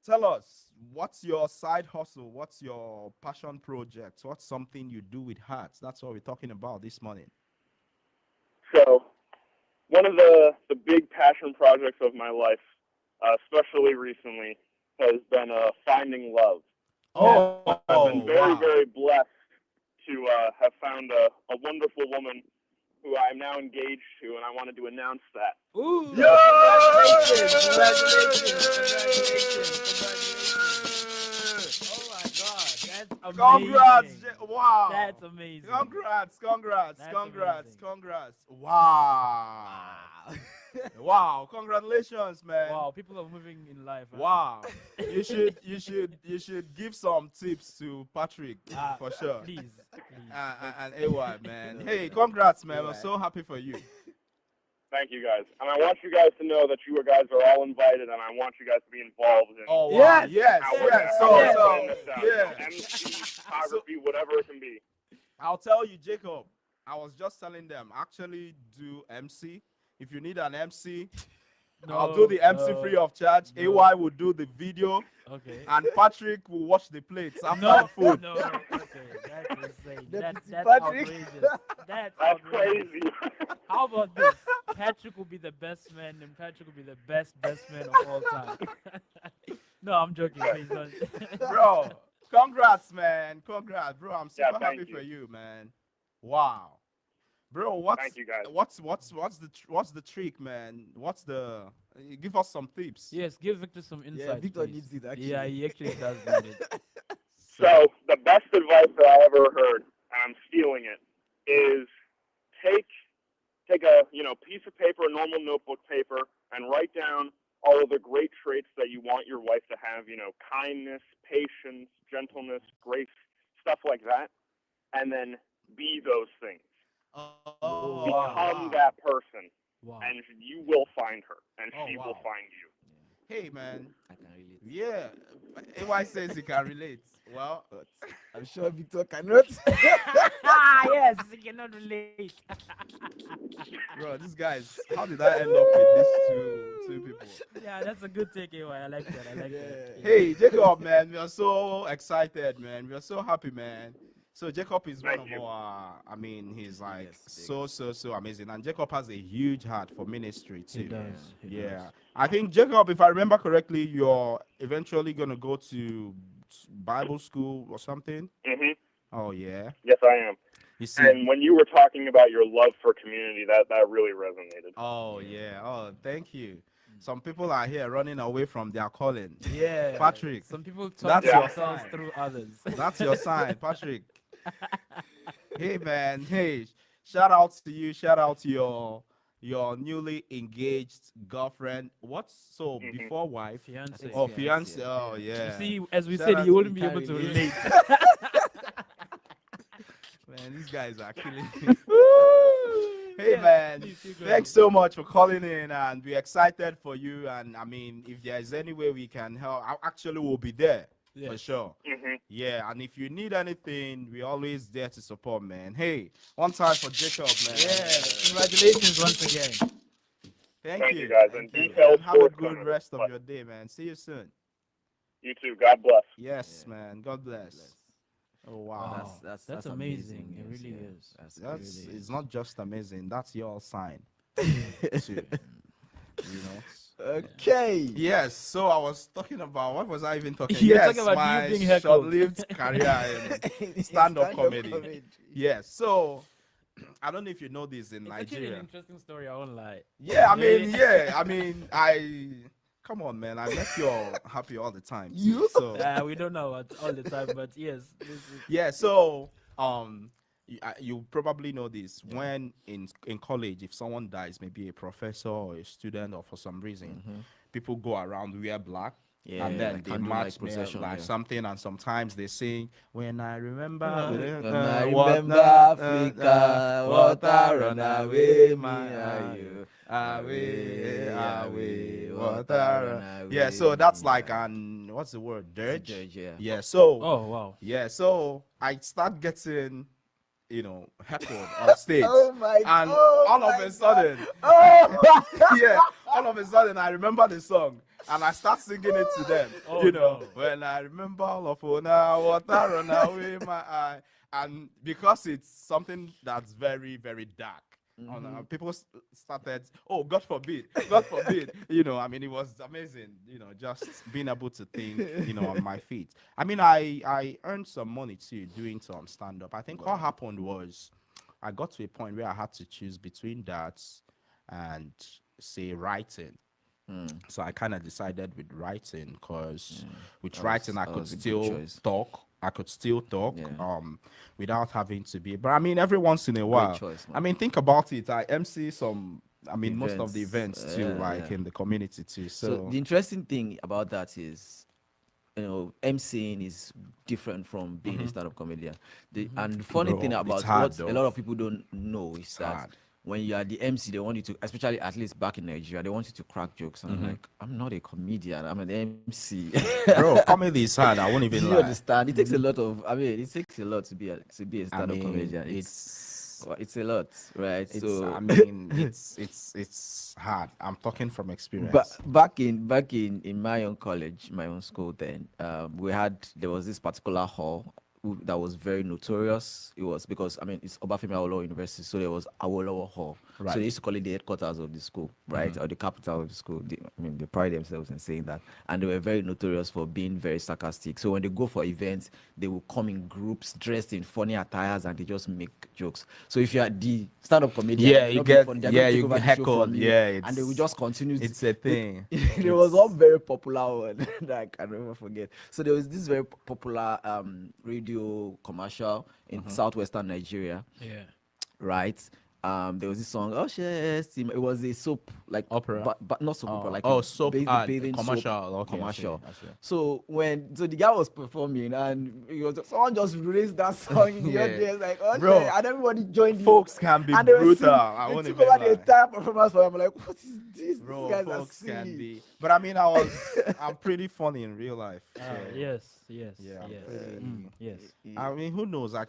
Tell us, what's your side hustle? What's your passion project? What's something you do with heart? That's what we're talking about this morning. So, one of the big passion projects of my life, especially recently, has been finding love. Oh, I've been very, wow. very blessed to have found a wonderful woman who I am now engaged to, and I wanted to announce that. Ooh. Oh my God, that's amazing. Congrats! Wow. That's amazing. Congrats. That's amazing. Wow. Wow. Congratulations, man. Wow, people are moving in life. Huh? Wow. You should give some tips to Patrick for sure. Please. And AY, man. Hey, congrats, man. I'm so happy for you. Thank you, guys. And I want you guys to know that you guys are all invited, and I want you guys to be involved in Oh, wow. Yes. MC, photography, whatever it can be. I'll tell you, Jacob. I was just telling them, actually do MC. If you need an MC, I'll do the MC free of charge. AY will do the video. Okay. And Patrick will watch the plates after the food. No, okay, that's insane. That's Patrick. outrageous. That's outrageous. Crazy. How about this? Patrick will be the best man, and Patrick will be the best man of all time. No, I'm joking. Please don't. Bro, congrats, man. Congrats, bro. I'm super thank happy you. for you, man. Wow. Bro, Thank you, guys. what's the trick, man? Give us some tips. Yes, give Victor some insight. Victor please. needs it, actually. Yeah, he actually does need it. So the best advice that I ever heard, and I'm stealing it, is take a piece of paper, a normal notebook paper, and write down all of the great traits that you want your wife to have. Kindness, patience, gentleness, grace, stuff like that, and then be those things. Oh, Become that person, Wow. and you will find her, and she will wow. find you. Hey, man. I can relate. Yeah. AY says he can relate. Well, I'm sure Victor cannot. Yes, he cannot relate. bro, these guys, how did I end up with these two people? Yeah, that's a good takeaway. I like that. I like that. Hey, Jacob, man, we are so excited, man. We are so happy, man. So Jacob is one Thank of you. our, I mean, he's like Yes, so amazing. And Jacob has a huge heart for ministry too. He does. He Yeah. does. I think Jacob, if I remember correctly, you're eventually gonna go to Bible school or something. hmm Oh yeah. Yes, I am. You see. And when you were talking about your love for community, that really resonated. Oh yeah. Oh, thank you. Some people are here running away from their calling. Yeah. Patrick, Some people talk that's your themselves sign. through others. That's your sign, Patrick. Hey man, hey, shout out to you, shout out to your newly engaged girlfriend. What's so before wife? Fiance. Oh, fiance. Oh, You yeah. see, as we Shout said, out you to wouldn't be able to Italian. relate. Man, these guys are killing me. Hey, Yeah, man, please, you go thanks ahead. so much for calling in, and we're excited for you. And I mean, if there's any way we can help, I actually will be there for Yes. sure. Mm-hmm. Yeah, and if you need anything, we're always there to support, man. Hey, one time for Jacob, man. Yeah, congratulations once again. Thank Thank you, you. guys, and Thank you, details and have a good forthcoming. rest of Bye. your day, man. See you soon. You too. God bless. Yes, man. God bless. Oh wow. Wow. That's amazing. It news, really yeah. is. That's That's really it's is. not just amazing. That's your sign. Too. You know. Okay. Yes. So I was talking about what was I even talking? You were Yes, talking about you my being heckled. short-lived career in stand-up comedy. Yes. So I don't know if you know this in It's actually an Nigeria. interesting story. I won't lie. Yeah, I mean, I come on, man. I make you all happy all the time. Too. You? So We don't know it all the time, but yes. This is, yeah. So you probably know this when in college, if someone dies, maybe a professor or a student, or for some reason, people go around wear black. Yeah, And then like they candlelight march procession, like yeah. something, and sometimes they sing when I remember When I remember Africa, water run away, me and you. away, away, water. run away. Yeah, so that's me like and what's the word? you. Dirge. Dirge, yeah. Yeah. So oh, wow. yeah, so I start getting, heckled on stage, Oh my and God. all of a sudden, Oh yeah, all of a sudden I remember the song and I start singing it to them. Oh, no. When I remember all of Ona, water run away my eye, and because it's something that's very, very dark. People started, oh, God forbid, God forbid. I mean, it was amazing, just being able to think, on my feet. I mean, I earned some money too doing some stand up. I think what happened was I got to a point where I had to choose between that and, say, writing. So I kind of decided with writing because with writing I that could was a good still choice. talk. I could still talk Yeah. without having to be. But I mean, every once in a while. choice, I man. mean, think about it. I MC some. I mean, most of the Events, events too, like yeah. in the community too. So So, the interesting thing about that is, MCing is different from being a stand-up comedian. And the funny Bro, thing it's about hard, what though. a lot of people don't know is that hard. when you are the MC, they want you to, especially at least back in Nigeria, they want you to crack jokes. And I'm like, I'm not a comedian, I'm an MC. Bro, comedy is hard. I won't Do even you lie. understand? It takes a lot of. I mean, it takes a lot to be a I stand-up mean, comedian. It's a lot, right? I mean, it's hard. I'm talking from experience. But back in my own college, my own school, then there was this particular hall that was very notorious. It was because it's Obafemi Awolowo University, so there was Awolowo Hall. Right. So they used to call it the headquarters of the school, right, or the capital of the school. They pride themselves in saying that, and they were very notorious for being very sarcastic. So when they go for events, they will come in groups dressed in funny attires, and they just make jokes. So if you are the stand-up comedian, Yeah, you're you not being get- funny, they're yeah, going to you take over get the show heckled. from you, Yeah, and they will just continue. it's a thing. There was one very popular one that I can never forget. So there was this very popular radio commercial in southwestern Nigeria, Yeah. right? There was this song, oh yes, it was a soap, like Opera? but not soap opera, like Oh, a soap bathing soap commercial. Okay, I see, commercial. I see. So the guy was performing, and someone just raised that song in the Yeah. audience, like, oh Bro, shit, and everybody joined in. Folks can be And they were brutal. singing. I They won't took even over the lie. entire performance for him. I'm like, what is this? Bro, These guys folks are can silly. be. But I mean, I'm pretty funny in real life. So, Yes. Yeah, I'm Yes. pretty- Yes. I mean, who knows? I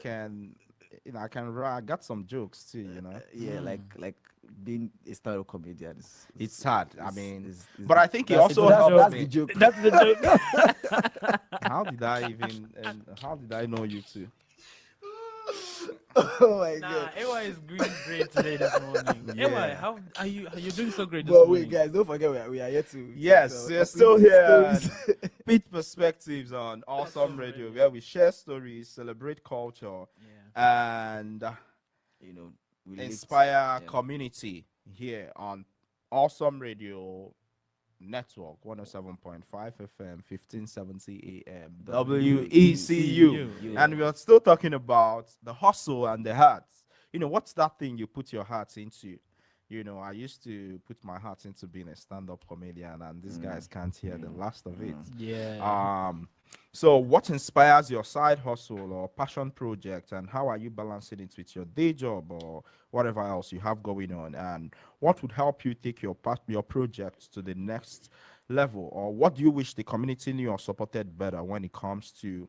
I got some jokes too. Yeah, like being a stand-up comedian. It's hard. I mean, is- but I think it that's- also that's helped the me. joke. That's the joke. How did I even? And how did I know you two? Oh my Nah, god. Ewa is doing great today this morning. Yeah. Ewa, how are you? You're doing so great this But morning. wait, guys, don't forget we are here to. Yes, to we're still uplift here. stories. Pitt Perspectives on Awesome Radio, where we share stories, celebrate culture, and we lift- inspire yeah. community here on Awesome Radio Network 107.5 FM 1570 AM WECU. Yeah. And we are still talking about the hustle and the heart. What's that thing you put your heart into? I used to put my heart into being a stand-up comedian, and these guys can't hear the last of it. Yeah. So what inspires your side hustle or passion project, and how are you balancing it with your day job or whatever else you have going on? And what would help you take your project to the next level? Or what do you wish the community knew or supported better when it comes to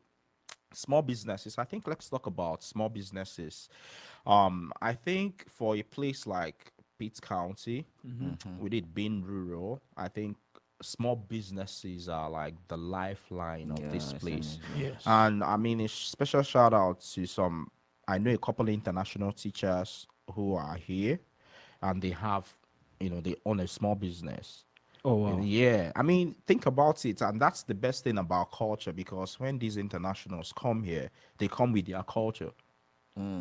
small businesses? I think let's talk about small businesses. I think for a place like Pitt County, with it being rural, I think small businesses are like the lifeline of this place. Yes. And I mean, a special shout out to some, I know a couple of international teachers who are here, and they have, they own a small business. Oh wow. Yeah, I mean, think about it, and that's the best thing about culture, because when these internationals come here, they come with their culture.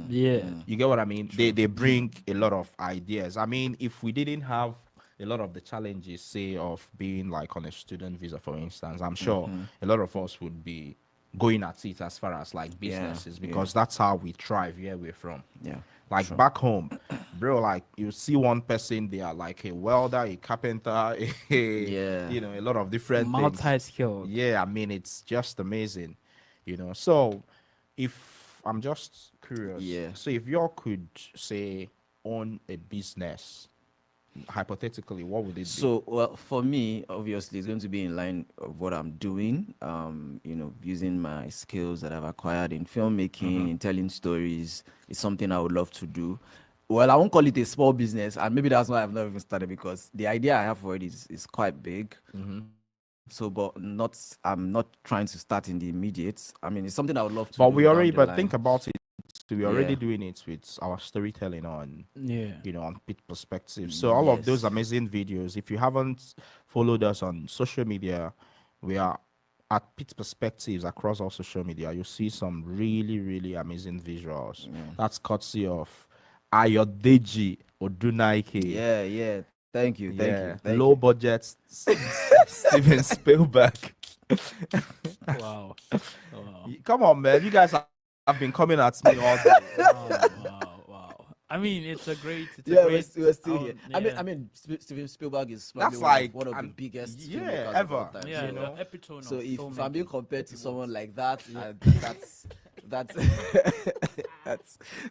Yeah. You get what I mean? They bring a lot of ideas. I mean, if we didn't have a lot of the challenges, say, of being like on a student visa, for instance, I'm sure a lot of us would be going at it as far as like businesses, because that's how we thrive where we're from. Yeah. Like back home, bro, like you see one person, they are like a welder, a carpenter, a lot of different things. Multi-skilled. Yeah, I mean, it's just amazing, So, if I'm just curious, so if you could say own a business, hypothetically, what would it be? So, well, for me, obviously, it's going to be in line of what I'm doing. Using my skills that I've acquired in filmmaking, in telling stories, is something I would love to do. Well, I won't call it a small business, and maybe that's why I've not even started, because the idea I have for it is quite big. So, but I'm not trying to start in the immediate. I mean, it's something I would love to But do. we already, down the but think line. about it. So we're already Yeah. doing it with our storytelling on, Yeah. on Pit Perspective. So all of those Yes. amazing videos, if you haven't followed us on social media, we are at Pit Perspectives across all social media. You'll see some really, really amazing visuals. That's courtesy of Ayodeji Odunaike. Yeah. Thank you. Thank Low you. budget Steven Spielberg. Wow. Wow. Come on, man. You guys have been coming at me all day. Wow. I mean, it's a great. We're still here. Yeah. I mean, Steven Spielberg is That's probably like one of the biggest yeah, filmmakers of ever. all time. Yeah, you know? the epitome So of if I'm being filmmaking. compared to someone like that, that's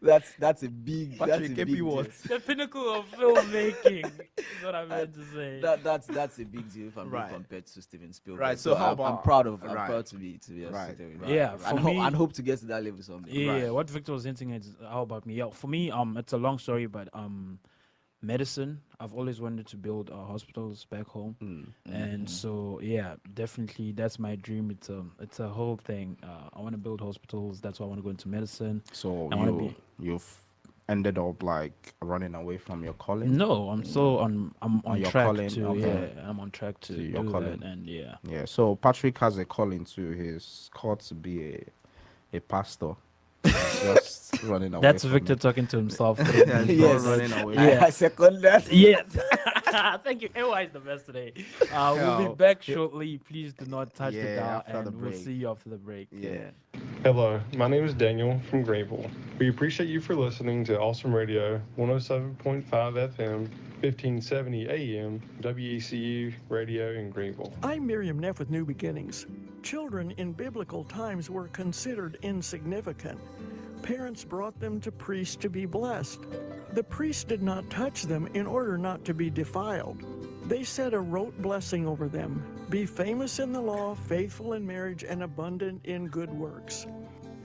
that's a big Patrick, big deal. The pinnacle of filmmaking is what I meant to say. That's a big deal if I'm being Right. compared to Steven Spielberg. Right, so how I'm about- proud to be right. associated with Yeah, that. for and, me- and hope to get to that level someday. Yeah, what Victor was hinting at is how about me. Yeah, for me, it's a long story, but medicine. I've always wanted to build hospitals back home, and so yeah, definitely that's my dream. It's a whole thing. I want to build hospitals. That's why I want to go into medicine. So I wanna be- you've ended up like running away from your calling? No, I'm still on. I'm on your track calling, to. okay. Yeah, I'm on track to To your do calling. that, and yeah. Yeah. So Patrick has a calling to his called to be a pastor. Just running away. That's from Victor it. talking to himself. Yeah, he's not Yes. running away. Yeah. I second that. Yes. Thank you. AY is the best today. We'll Yeah. be back shortly. Please do not touch the Yeah, dial, after the and we'll break. see you after the break. Yeah. Hello, my name is Daniel from Greenville. We appreciate you for listening to Awesome Radio 107.5 FM, 1570 AM, WECU Radio in Greenville. I'm Miriam Neff with New Beginnings. Children in biblical times were considered insignificant. Parents brought them to priests to be blessed. The priests did not touch them in order not to be defiled. They said a rote blessing over them: be famous in the law, faithful in marriage, and abundant in good works.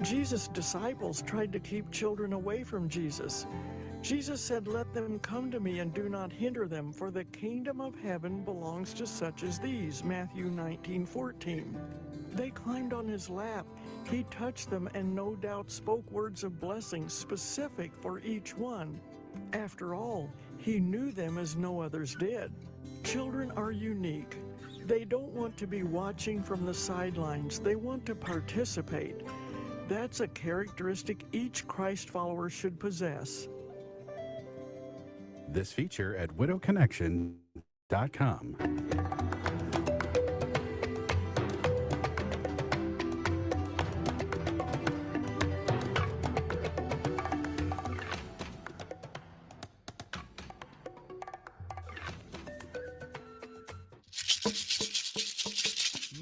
Jesus' disciples tried to keep children away from Jesus. Jesus said, "Let them come to me and do not hinder them, for the kingdom of heaven belongs to such as these." Matthew 19:14. They climbed on his lap. He touched them and no doubt spoke words of blessing specific for each one. After all, he knew them as no others did. Children are unique. They don't want to be watching from the sidelines. They want to participate. That's a characteristic each Christ follower should possess. This feature at widowconnection.com.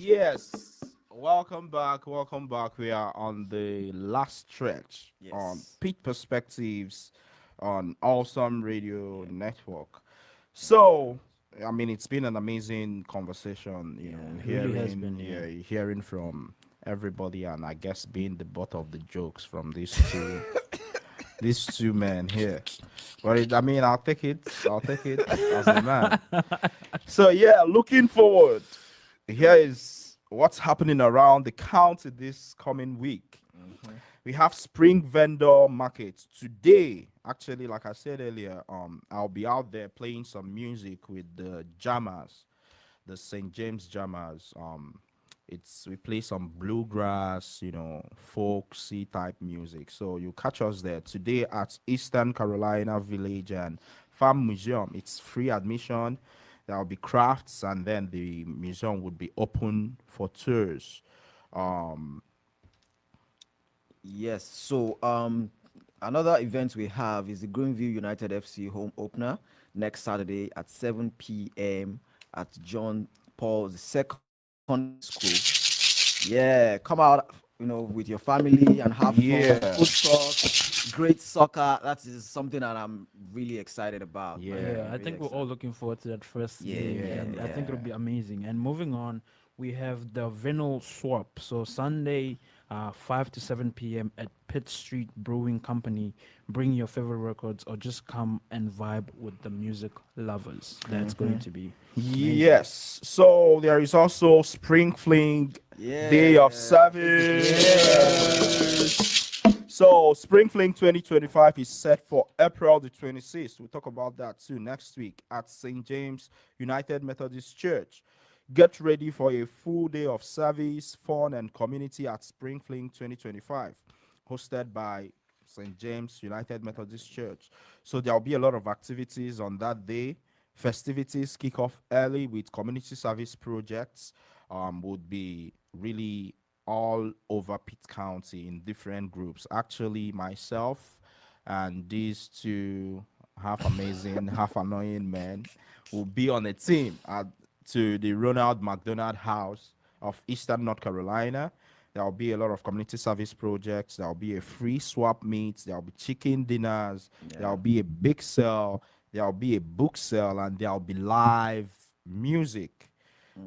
Yes. Welcome back. Welcome back. We are on the last stretch on Yes. Pitt Perspectives on Awesome Radio Network. So, I mean, it's been an amazing conversation, It really has hearing, been, yeah. hearing from everybody, and I guess being the butt of the jokes from these two men here. But I mean, I'll take it. I'll take it as a man. So yeah, looking forward. Here is what's happening around the county this coming week. We have spring vendor market today. Actually, like I said earlier, I'll be out there playing some music with the jammers, the St. James jammers. We play some bluegrass, folksy type music. So you catch us there today at Eastern Carolina Village and Farm Museum. It's free admission. There will be crafts, and then the museum would be open for tours. Um, Yes. So another event we have is the Greenville United FC home opener next Saturday at 7 p.m. at John Paul II School. Yeah, come out, with your family and have fun. Yeah. Food talk, great soccer. That is something that I'm really excited about. man. Yeah, I Really think we're all looking forward to that first Yeah, game, yeah, and I think it'll yeah. be amazing. And moving on, we have the vinyl swap. So Sunday, 5 to 7 p.m. at Pitt Street Brewing Company. Bring your favorite records, or just come and vibe with the music lovers. That's going to be amazing. Yes. So there is also Spring Fling Day of Service. So Spring Fling 2025 is set for April the 26th. We'll talk about that too next week at St. James United Methodist Church. Get ready for a full day of service, fun, and community at Spring Fling 2025, hosted by St. James United Methodist Church. So there'll be a lot of activities on that day. Festivities kick off early with community service projects. Would be really all over Pitt County in different groups. Actually, myself and these two half amazing, half annoying men will be on a team to the Ronald McDonald House of Eastern North Carolina. There will be a lot of community service projects. There will be a free swap meet. There will be chicken dinners. There will be a big sale. There will be a book sale, and there will be live music.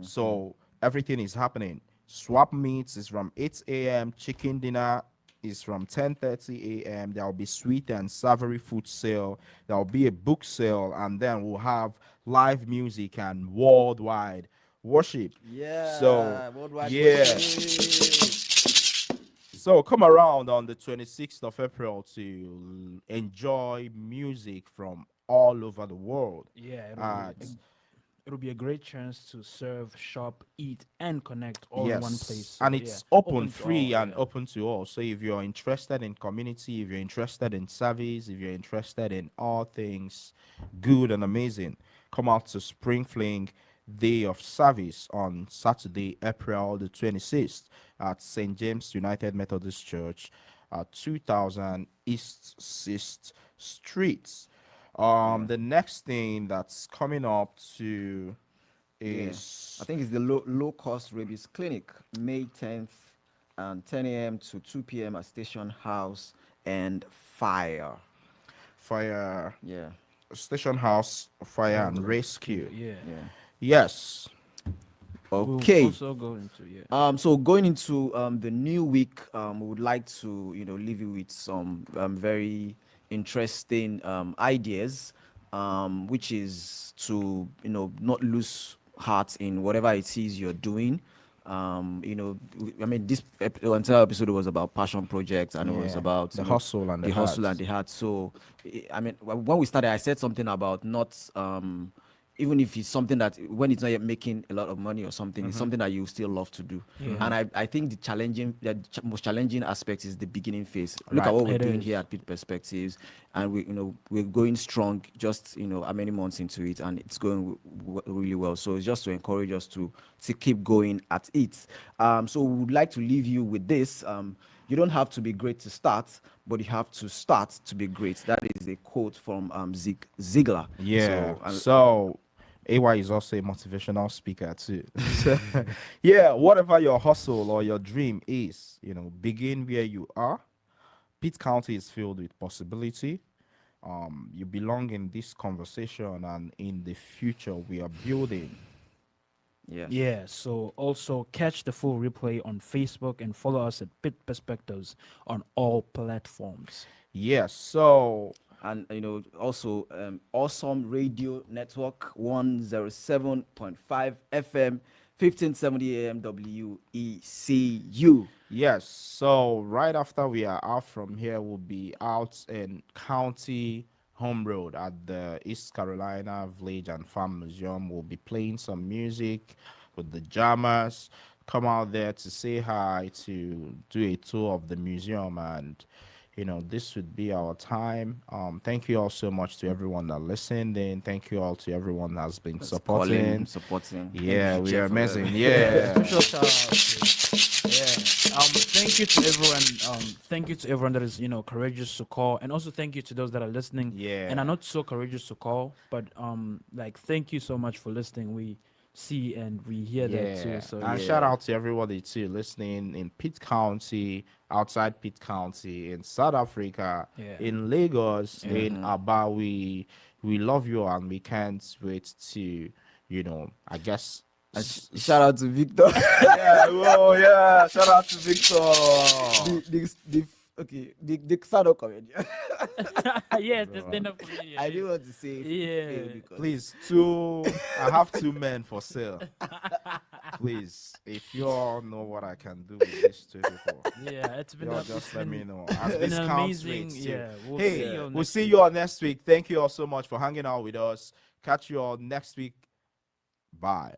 So everything is happening. Swap meets is from 8 a.m. Chicken dinner is from 10:30 a.m. There will be sweet and savory food sale. There will be a book sale, and then we'll have live music and worldwide worship. Yeah. So Worldwide yeah. worship. So come around on the 26th of April to enjoy music from all over the world. Yeah, it'll be a great chance to serve, shop, eat, and connect all in one place. So, and yeah, it's open, to free, all, and yeah. open to all. So if you're interested in community, if you're interested in service, if you're interested in all things good and amazing, come out to Spring Fling Day of Service on Saturday, April the 26th at St. James United Methodist Church at 2000 East 6th Street. The next thing that's coming up to is I think it's the low cost rabies clinic, May 10th, 10 a.m. to 2 p.m. at Station House and Fire. Yeah, Station House Fire and Rescue. Yeah. Yes. Okay. We'll also go into So going into the new week, we would like to leave you with some very interesting ideas, which is to not lose heart in whatever it is you're doing. I mean, this entire episode was about passion projects, and it was about the hustle and the hustle heart. and the heart. So, I mean, when we started, I said something about not even if it's something that when it's not yet making a lot of money or something, it's something that you still love to do. And I think the most challenging aspect is the beginning phase. Look at what we're doing here at Pitt Perspectives, and we're going strong. Just how many months into it, and it's going really well. So it's just to encourage us to keep going at it. So we would like to leave you with this. You don't have to be great to start, but you have to start to be great. That is a quote from Zig Ziglar. Yeah. So AY is also a motivational speaker too. So, yeah, whatever your hustle or your dream is, begin where you are. Pitt County is filled with possibility. You belong in this conversation and in the future we are building. Yeah, so also catch the full replay on Facebook and follow us at Pit Perspectives on all platforms. Yes, so And also Awesome Radio Network 107.5 FM 1570 AM WECU. yes, so right after we are out from here, we'll be out in County Home Road at the East Carolina Village and Farm Museum. We'll be playing some music with the jammers. Come out there to say hi, to do a tour of the museum, and this would be our time. Thank you all so much to everyone that listened in. Thank you all to everyone that's been That's supporting. supporting. Yeah, Thank you, we Jeff, are for amazing. that. Yeah. Special shout out thank you to everyone. Thank you to everyone that is courageous to call, and also thank you to those that are listening Yeah. and are not so courageous to call. But thank you so much for listening. We see and we hear that too. So And shout out to everybody too listening in Pitt County, outside Pitt County, in South Africa, Yeah. in Lagos, in Aba. We love you and we can't wait to, I guess. Shout out to Victor. yeah. Shout out to Victor. The stand-up comedian. Yes, the stand-up comedian. I didn't want to say Yeah. because Please, I have 2 men for sale. Please, if you all know what I can do with these 2 people, Yeah, it's been just let me know. It's been an amazing. Yeah, We'll see you all next week. Thank you all so much for hanging out with us. Catch you all next week. Bye.